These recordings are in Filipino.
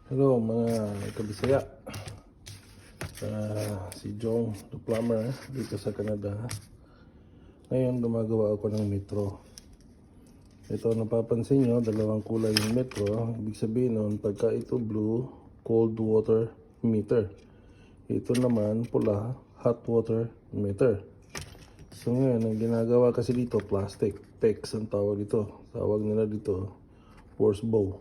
Hello mga kabisaya. Si Jong the plumber dito sa Canada. Ngayon gumagawa ako ng metro. Ito napapansin nyo, dalawang kulay yung metro. Ibig sabihin nun, pagka ito blue, cold water meter. Ito naman pula, hot water meter. So ngayon, ang ginagawa kasi dito, plastic. PEX ang tawag dito. Tawag nila dito, force bow.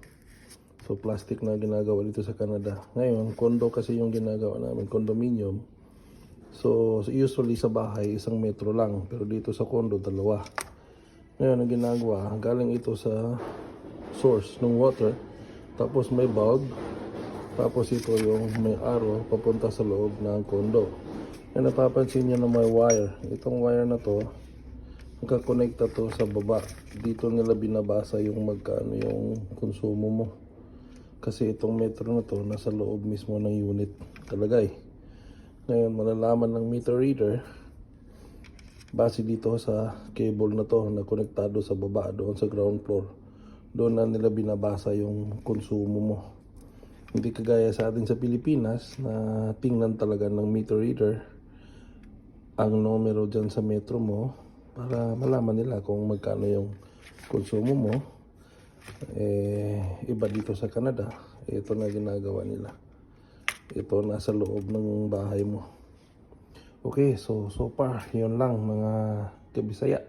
So plastic na ginagawa dito sa Canada. Ngayon, condo kasi yung ginagawa namin, condominium. So usually sa bahay, isang metro lang. Pero dito sa condo, dalawa. Ngayon, ang ginagawa, galing ito sa source ng water. Tapos may bulb. Tapos ito yung may arrow papunta sa loob ng condo. Ngayon, napapansin nyo na may wire. Itong wire na to, nakakonekta to sa baba. Dito nila binabasa yung magkano yung konsumo mo. Kasi itong metro na to nasa loob mismo ng unit kalagay. Ngayon malalaman ng meter reader base dito sa cable na to na konektado sa baba doon sa ground floor. Doon na nila binabasa yung konsumo mo. Hindi kagaya sa atin sa Pilipinas na tingnan talaga ng meter reader ang numero dyan sa metro mo para malaman nila kung magkano yung konsumo mo. Iba dito sa Canada, ito na ginagawa nila. Ito nasa loob ng bahay mo. Okay, so far yun lang mga kabisaya.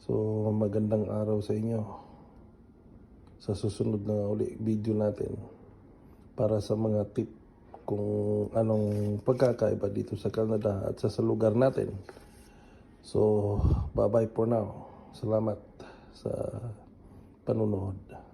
So magandang araw sa inyo. Sa susunod na uli video natin para sa mga tip kung anong pagkakaiba dito sa Canada at sa lugar natin. So bye bye for now. Salamat sa panunood.